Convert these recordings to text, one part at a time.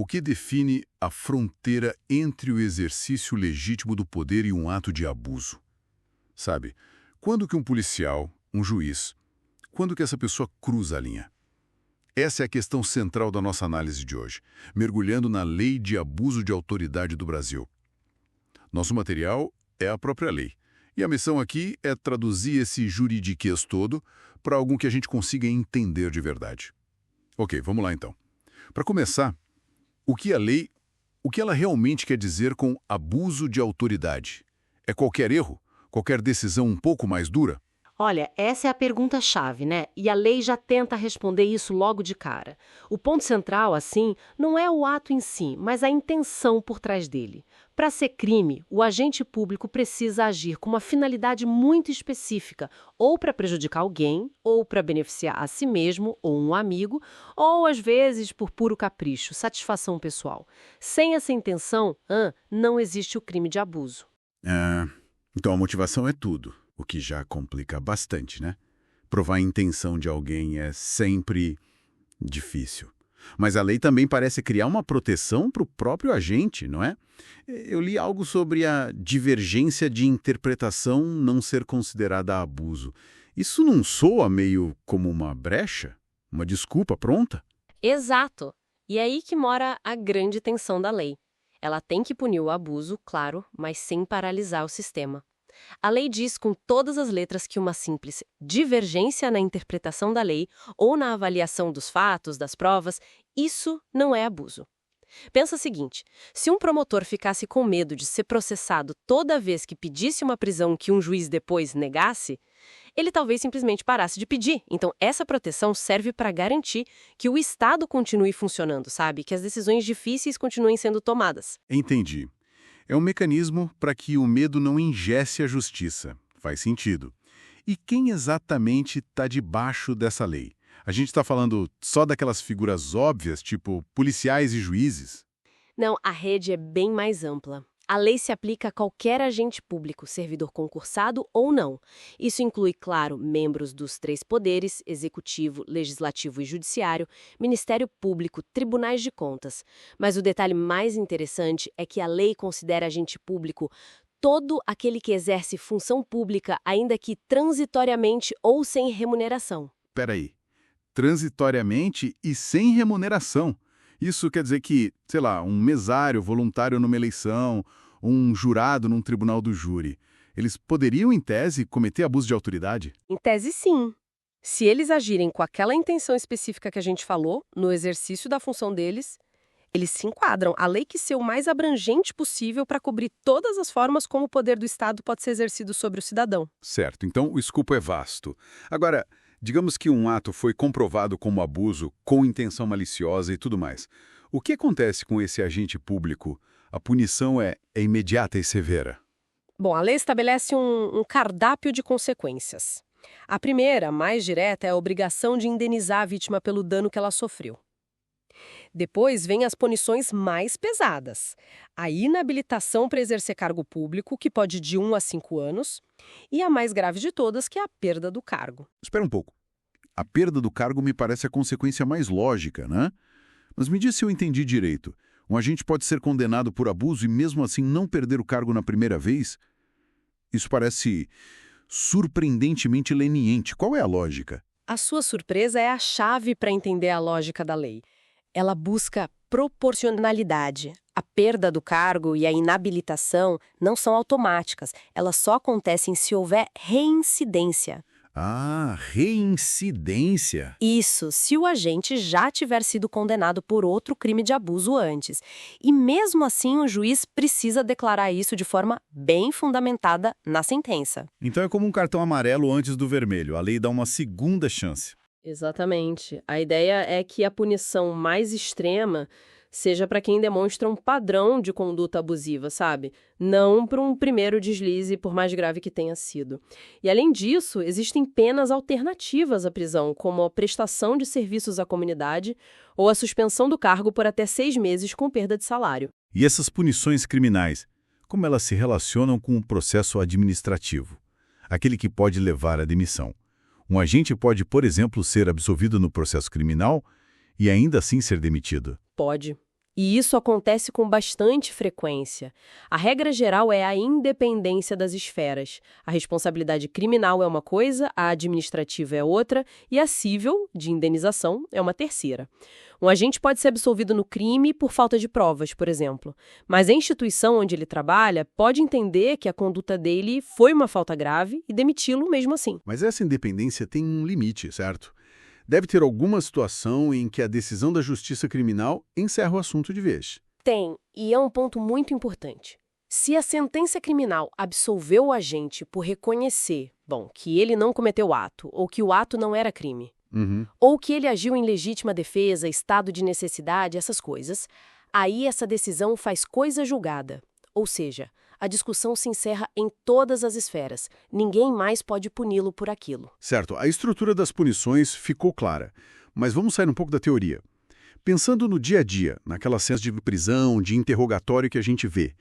O que define a fronteira entre o exercício legítimo do poder e um ato de abuso? Sabe, quando que um policial, um juiz, quando que essa pessoa cruza a linha? Essa é a questão central da nossa análise de hoje, mergulhando na Lei de Abuso de Autoridade do Brasil. Nosso material é a própria lei. E a missão aqui é traduzir esse juridiquês todo para algo que a gente consiga entender de verdade. Ok, vamos lá então. Para começar, o que ela realmente quer dizer com abuso de autoridade? É qualquer erro? Qualquer decisão um pouco mais dura? Olha, essa é a pergunta-chave, né? E a lei já tenta responder isso logo de cara. O ponto central, assim, não é o ato em si, mas a intenção por trás dele. Para ser crime, o agente público precisa agir com uma finalidade muito específica, ou para prejudicar alguém, ou para beneficiar a si mesmo ou um amigo, ou às vezes por puro capricho, satisfação pessoal. Sem essa intenção, não existe o crime de abuso. Então a motivação é tudo, o que já complica bastante, né? Provar a intenção de alguém é sempre difícil. Mas a lei também parece criar uma proteção para o próprio agente, não é? Eu li algo sobre a divergência de interpretação não ser considerada abuso. Isso não soa meio como uma brecha? Uma desculpa pronta? Exato. E é aí que mora a grande tensão da lei. Ela tem que punir o abuso, claro, mas sem paralisar o sistema. A lei diz com todas as letras que uma simples divergência na interpretação da lei ou na avaliação dos fatos, das provas, isso não é abuso. Pensa o seguinte, se um promotor ficasse com medo de ser processado toda vez que pedisse uma prisão que um juiz depois negasse, ele talvez simplesmente parasse de pedir. Então, essa proteção serve para garantir que o Estado continue funcionando, sabe? Que as decisões difíceis continuem sendo tomadas. Entendi. É um mecanismo para que o medo não ingesse a justiça. Faz sentido. E quem exatamente está debaixo dessa lei? A gente está falando só daquelas figuras óbvias, tipo policiais e juízes? Não, a rede é bem mais ampla. A lei se aplica a qualquer agente público, servidor concursado ou não. Isso inclui, claro, membros dos três poderes, executivo, legislativo e judiciário, Ministério Público, tribunais de contas. Mas o detalhe mais interessante é que a lei considera agente público todo aquele que exerce função pública, ainda que transitoriamente ou sem remuneração. Peraí. Transitoriamente e sem remuneração. Isso quer dizer que, sei lá, um mesário voluntário numa eleição, um jurado num tribunal do júri, eles poderiam, em tese, cometer abuso de autoridade? Em tese, sim. Se eles agirem com aquela intenção específica que a gente falou, no exercício da função deles, eles se enquadram. A lei quis ser o mais abrangente possível para cobrir todas as formas como o poder do Estado pode ser exercido sobre o cidadão. Certo, então o escopo é vasto. Agora, digamos que um ato foi comprovado como abuso, com intenção maliciosa e tudo mais. O que acontece com esse agente público? A punição é imediata e severa? Bom, a lei estabelece um cardápio de consequências. A primeira, mais direta, é a obrigação de indenizar a vítima pelo dano que ela sofreu. Depois vem as punições mais pesadas. A inabilitação para exercer cargo público, que pode ir de 1 a 5 anos, e a mais grave de todas, que é a perda do cargo. Espera um pouco. A perda do cargo me parece a consequência mais lógica, né? Mas me diz se eu entendi direito. Um agente pode ser condenado por abuso e mesmo assim não perder o cargo na primeira vez? Isso parece surpreendentemente leniente. Qual é a lógica? A sua surpresa é a chave para entender a lógica da lei. Ela busca proporcionalidade. A perda do cargo e a inabilitação não são automáticas. Elas só acontecem se houver reincidência. Ah, reincidência. Isso, se o agente já tiver sido condenado por outro crime de abuso antes. E mesmo assim, o juiz precisa declarar isso de forma bem fundamentada na sentença. Então é como um cartão amarelo antes do vermelho. A lei dá uma segunda chance. Exatamente. A ideia é que a punição mais extrema seja para quem demonstra um padrão de conduta abusiva, sabe? Não para um primeiro deslize, por mais grave que tenha sido. E, além disso, existem penas alternativas à prisão, como a prestação de serviços à comunidade ou a suspensão do cargo por até 6 meses com perda de salário. E essas punições criminais, como elas se relacionam com o processo administrativo? Aquele que pode levar à demissão. Um agente pode, por exemplo, ser absolvido no processo criminal e ainda assim ser demitido. Pode. E isso acontece com bastante frequência. A regra geral é a independência das esferas. A responsabilidade criminal é uma coisa, a administrativa é outra e a cível, de indenização, é uma terceira. Um agente pode ser absolvido no crime por falta de provas, por exemplo, mas a instituição onde ele trabalha pode entender que a conduta dele foi uma falta grave e demiti-lo mesmo assim. Mas essa independência tem um limite, certo? Deve ter alguma situação em que a decisão da justiça criminal encerra o assunto de vez. Tem, e é um ponto muito importante. Se a sentença criminal absolveu o agente por reconhecer, que ele não cometeu o ato, ou que o ato não era crime, ou que ele agiu em legítima defesa, estado de necessidade, essas coisas, aí essa decisão faz coisa julgada. Ou seja, a discussão se encerra em todas as esferas. Ninguém mais pode puni-lo por aquilo. Certo, a estrutura das punições ficou clara, mas vamos sair um pouco da teoria. Pensando no dia a dia, naquelas cenas de prisão, de interrogatório que a gente vê,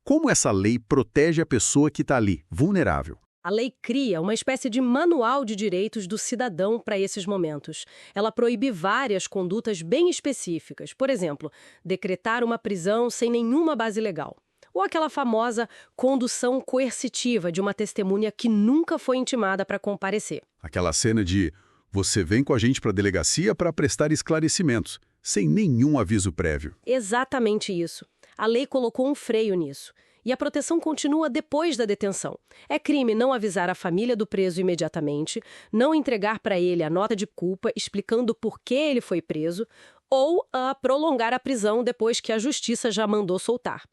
como essa lei protege a pessoa que está ali, vulnerável? A lei cria uma espécie de manual de direitos do cidadão para esses momentos. Ela proíbe várias condutas bem específicas. Por exemplo, decretar uma prisão sem nenhuma base legal. Ou aquela famosa condução coercitiva de uma testemunha que nunca foi intimada para comparecer. Aquela cena de você vem com a gente para a delegacia para prestar esclarecimentos, sem nenhum aviso prévio. Exatamente isso. A lei colocou um freio nisso. E a proteção continua depois da detenção. É crime não avisar a família do preso imediatamente, não entregar para ele a nota de culpa explicando por que ele foi preso, ou prolongar a prisão depois que a justiça já mandou soltar.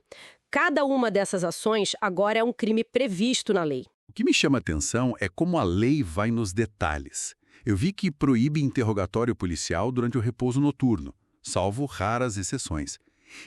Cada uma dessas ações agora é um crime previsto na lei. O que me chama a atenção é como a lei vai nos detalhes. Eu vi que proíbe interrogatório policial durante o repouso noturno, salvo raras exceções.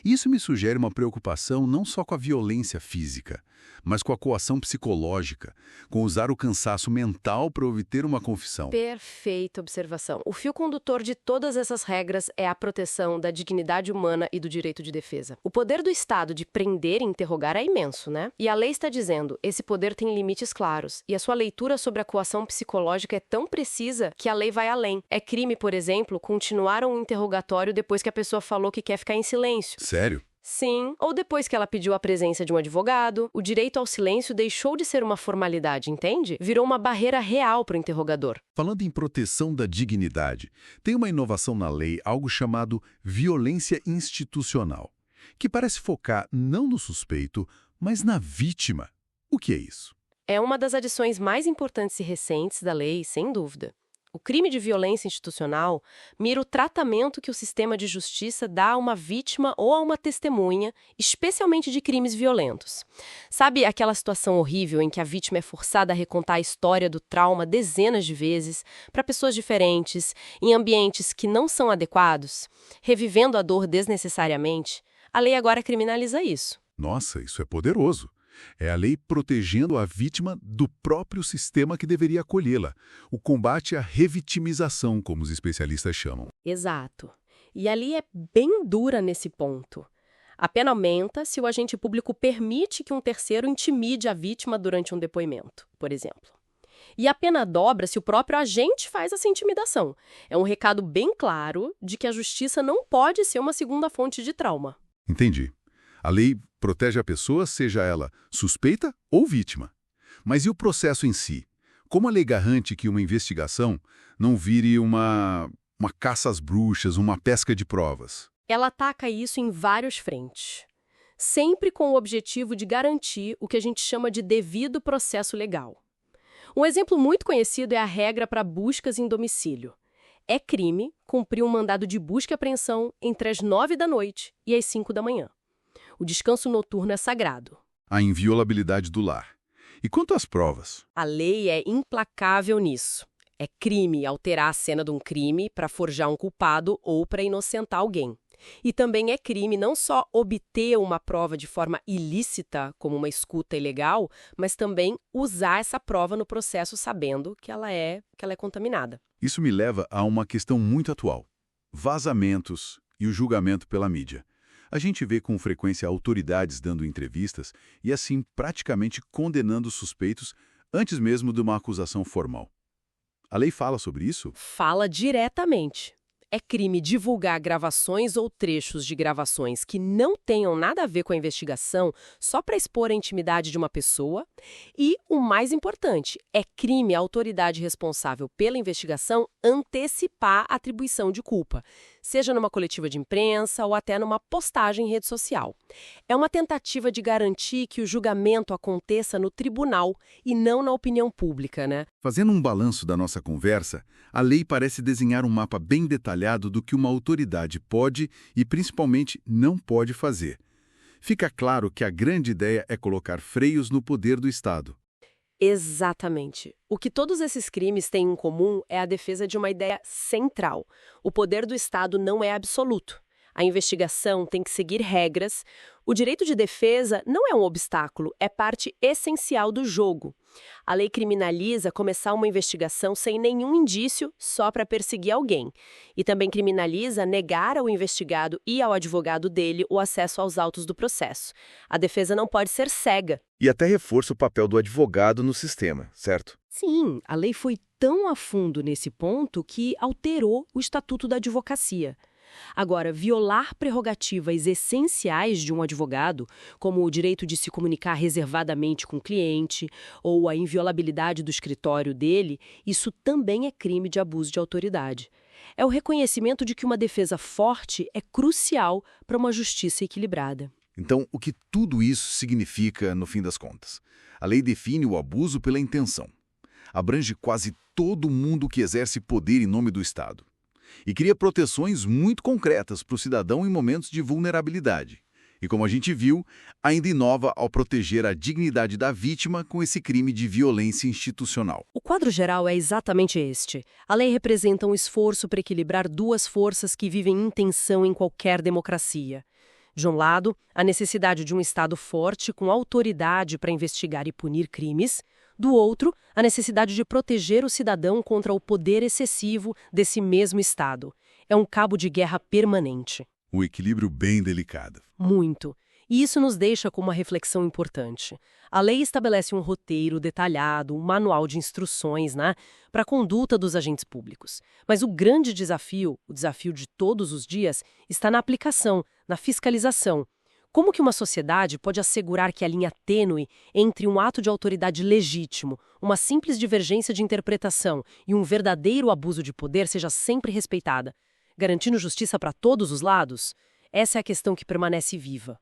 Isso me sugere uma preocupação não só com a violência física, mas com a coação psicológica, com usar o cansaço mental para obter uma confissão. Perfeita observação. O fio condutor de todas essas regras é a proteção da dignidade humana e do direito de defesa. O poder do Estado de prender e interrogar é imenso, né? E a lei está dizendo, esse poder tem limites claros, e a sua leitura sobre a coação psicológica é tão precisa que a lei vai além. É crime, por exemplo, continuar um interrogatório depois que a pessoa falou que quer ficar em silêncio. Sério? Sim, ou depois que ela pediu a presença de um advogado, o direito ao silêncio deixou de ser uma formalidade, entende? Virou uma barreira real para o interrogador. Falando em proteção da dignidade, tem uma inovação na lei, algo chamado violência institucional, que parece focar não no suspeito, mas na vítima. O que é isso? É uma das adições mais importantes e recentes da lei, sem dúvida. O crime de violência institucional mira o tratamento que o sistema de justiça dá a uma vítima ou a uma testemunha, especialmente de crimes violentos. Sabe aquela situação horrível em que a vítima é forçada a recontar a história do trauma dezenas de vezes, para pessoas diferentes, em ambientes que não são adequados, revivendo a dor desnecessariamente? A lei agora criminaliza isso. Nossa, isso é poderoso. É a lei protegendo a vítima do próprio sistema que deveria acolhê-la. O combate à revitimização, como os especialistas chamam. Exato. E a lei é bem dura nesse ponto. A pena aumenta se o agente público permite que um terceiro intimide a vítima durante um depoimento, por exemplo. E a pena dobra se o próprio agente faz essa intimidação. É um recado bem claro de que a justiça não pode ser uma segunda fonte de trauma. Entendi. A lei protege a pessoa, seja ela suspeita ou vítima. Mas e o processo em si? Como a lei garante que uma investigação não vire uma caça às bruxas, uma pesca de provas? Ela ataca isso em vários frentes, sempre com o objetivo de garantir o que a gente chama de devido processo legal. Um exemplo muito conhecido é a regra para buscas em domicílio. É crime cumprir um mandado de busca e apreensão entre as 9 da noite e as 5 da manhã. O descanso noturno é sagrado. A inviolabilidade do lar. E quanto às provas? A lei é implacável nisso. É crime alterar a cena de um crime para forjar um culpado ou para inocentar alguém. E também é crime não só obter uma prova de forma ilícita, como uma escuta ilegal, mas também usar essa prova no processo sabendo que ela é contaminada. Isso me leva a uma questão muito atual. Vazamentos e o julgamento pela mídia. A gente vê com frequência autoridades dando entrevistas e assim praticamente condenando suspeitos antes mesmo de uma acusação formal. A lei fala sobre isso? Fala diretamente. É crime divulgar gravações ou trechos de gravações que não tenham nada a ver com a investigação só para expor a intimidade de uma pessoa. E, o mais importante, é crime a autoridade responsável pela investigação antecipar a atribuição de culpa, seja numa coletiva de imprensa ou até numa postagem em rede social. É uma tentativa de garantir que o julgamento aconteça no tribunal e não na opinião pública, né? Fazendo um balanço da nossa conversa, a lei parece desenhar um mapa bem detalhado do que uma autoridade pode e, principalmente, não pode fazer. Fica claro que a grande ideia é colocar freios no poder do Estado. Exatamente. O que todos esses crimes têm em comum é a defesa de uma ideia central. O poder do Estado não é absoluto. A investigação tem que seguir regras. O direito de defesa não é um obstáculo, é parte essencial do jogo. A lei criminaliza começar uma investigação sem nenhum indício só para perseguir alguém. E também criminaliza negar ao investigado e ao advogado dele o acesso aos autos do processo. A defesa não pode ser cega. E até reforça o papel do advogado no sistema, certo? Sim, a lei foi tão a fundo nesse ponto que alterou o Estatuto da Advocacia. Agora, violar prerrogativas essenciais de um advogado, como o direito de se comunicar reservadamente com o cliente ou a inviolabilidade do escritório dele, isso também é crime de abuso de autoridade. É o reconhecimento de que uma defesa forte é crucial para uma justiça equilibrada. Então, o que tudo isso significa, no fim das contas? A lei define o abuso pela intenção. Abrange quase todo mundo que exerce poder em nome do Estado. E cria proteções muito concretas para o cidadão em momentos de vulnerabilidade. E como a gente viu, ainda inova ao proteger a dignidade da vítima com esse crime de violência institucional. O quadro geral é exatamente este. A lei representa um esforço para equilibrar duas forças que vivem em tensão em qualquer democracia. De um lado, a necessidade de um Estado forte com autoridade para investigar e punir crimes. Do outro, a necessidade de proteger o cidadão contra o poder excessivo desse mesmo Estado. É um cabo de guerra permanente. Um equilíbrio bem delicado. Muito. E isso nos deixa com uma reflexão importante. A lei estabelece um roteiro detalhado, um manual de instruções, para a conduta dos agentes públicos. Mas o grande desafio, o desafio de todos os dias, está na aplicação, na fiscalização. Como que uma sociedade pode assegurar que a linha tênue entre um ato de autoridade legítimo, uma simples divergência de interpretação e um verdadeiro abuso de poder seja sempre respeitada, garantindo justiça para todos os lados? Essa é a questão que permanece viva.